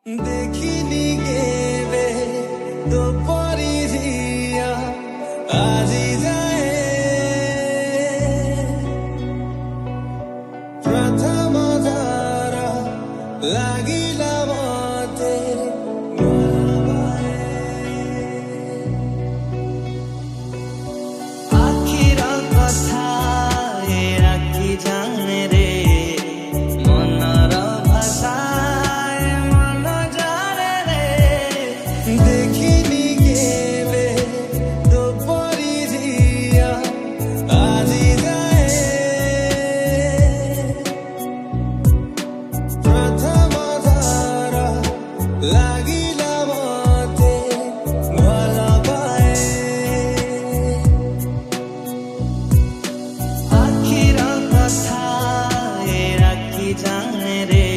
দেখিনি কেবে তো পরিধিয়া আজি যায় প্রথম ধারা লাগিলা মতে আখির কথা এরা কি জানে রে মনর ভাষায় মন জানে রে দেখিনি কেবে তো পরিধিয়া আজি যায় প্রথম ধারা লাগিলা মতে ভালো পায় আখির কথা এরা কি জানে রে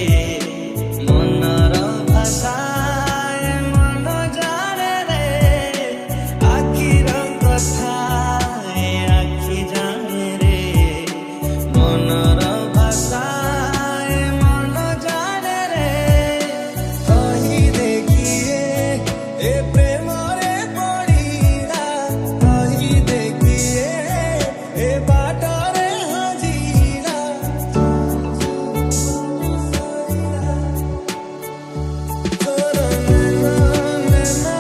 মনর ভাষায় মন জানে রে আখির কথা এরা কি জানে রে মনর ভাষায় মন জানে রে কহি দেখিয়ে এ প্রেমরে পড়িলা কহি দেখিয়ে এ বাটরে হাজিরা তোর নেনা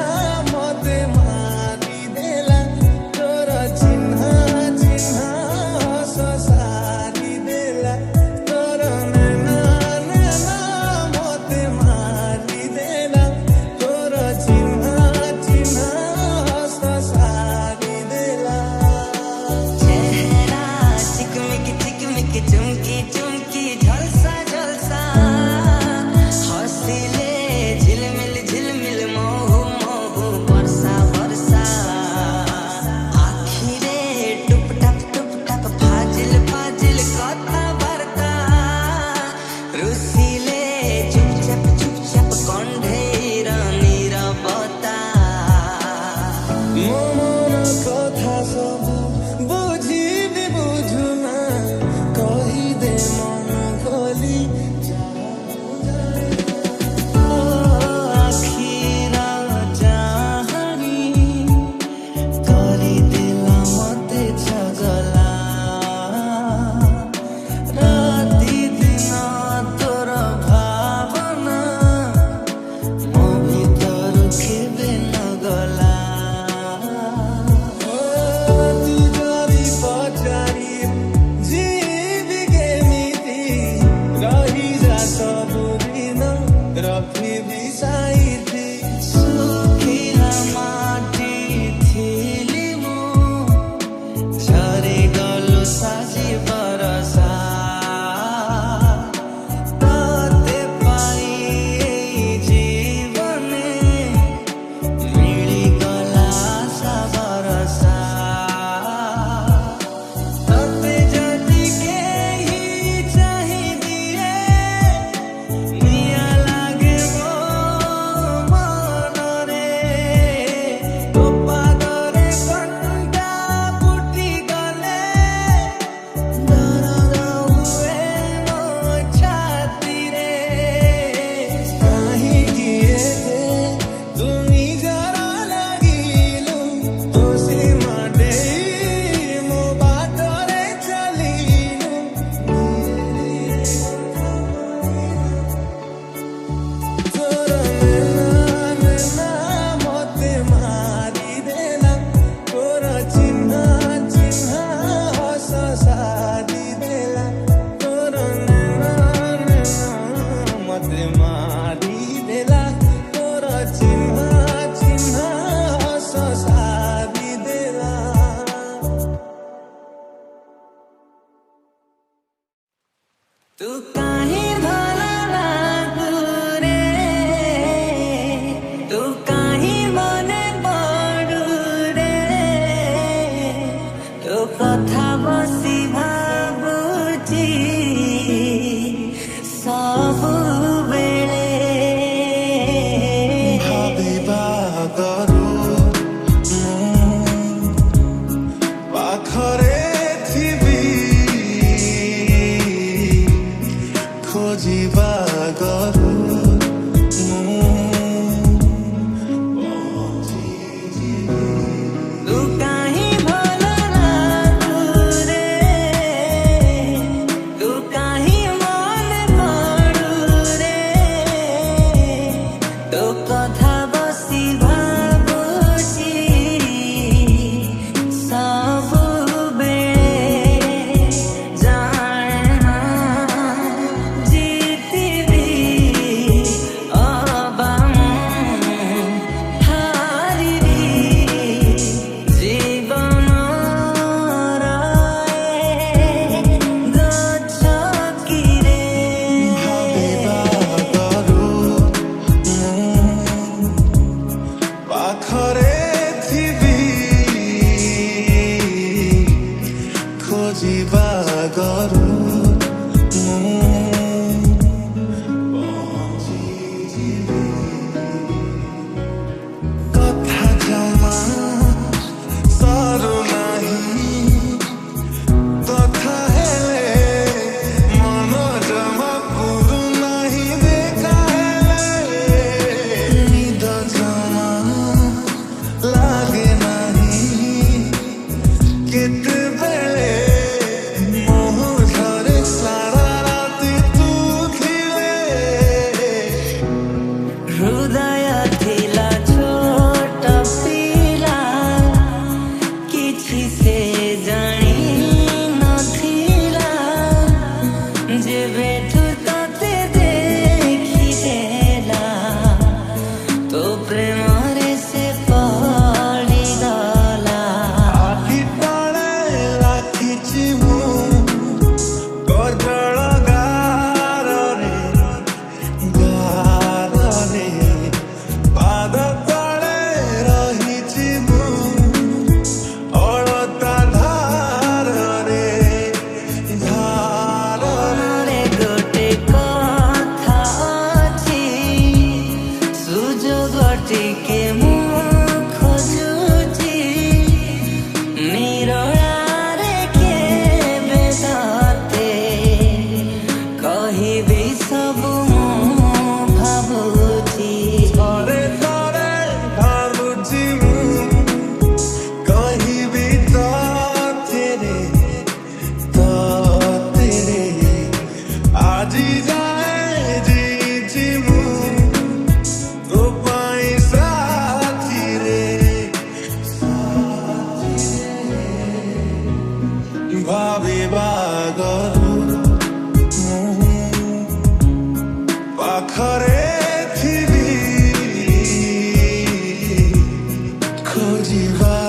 মতে মারি দেলা তোর চিহ্না চিহ্না হস সারি দেলা তোর নেনা মতে মারি দেলা তোর চিহ্না চিহ্না হস সারি দেলা চেহারা চিকমিকি চিকমিকি চুমকি চুমকি ঝলসা ঝলসা হসিলে ঝিলমিল ঝিলমিল মহু মহু বর্ষা বর্ষা আখিরে টুপটাপ টুপটাপ ফাজিল ফাজিল কথাবার্তা রুসিলে চুপচাপ চুপচাপ কণ্ঠের নীরবতা মন কথা সব বুঝিবি বুঝু না কহি দে মন খোলি আখিরা চাহানি করি দিলা মতে ঝগলা রাতি দিন তোর ভাবনা ମୋ ଭିତରୁ କେବେ ନ ଗଲା ତୁ ଯଦି ପଚାରି ଯିବି କେମିତି ରହିଯା ସବୁଦିନ ରଖିବି ସାଇତି ଶୁଖିଲା ମାଟି ଥିଲି ମୁଁ ଝରିଗଲୁ ସାଜି ବରଷା ତତେ ପାଇ ଏଇ ଜୀବନେ ମିଳିଗଲା ଆଶା ଭରସା ତତେ ଯଦି କେହି ଚାହିଁଦିଏ ନିଆଁ ଲାଗେ ମୋ ମନରେ ତୋ ପାଦରେ କଣ୍ଟା ଫୁଟିଗଲେ ଦରଦ ହୁଏ ମୋ ଛାତିରେ କାହିଁକି ଏତେ ତୁ ନିଜର ଲାଗିଲୁ ତୋ ସୀମା ଡେଇଁ ମୋ ବାଟରେ ଚାଲିଲୁ ତୋର ନେନା ମତେ ମାରି ଦେଲା ତୋର ଚିହ୍ନା ଚିହ୍ନା ହସ ସାରି ଦେଲା ତୋର ନେନା ମତେ ମାରି ଦେଲା ତୋର ଚିହ୍ନା ଚିହ୍ନା ହସ ସାରି ଦେଲା ତୁ କାହିଁ ଭଲ ଲାଗୁ ରେ ঝিমা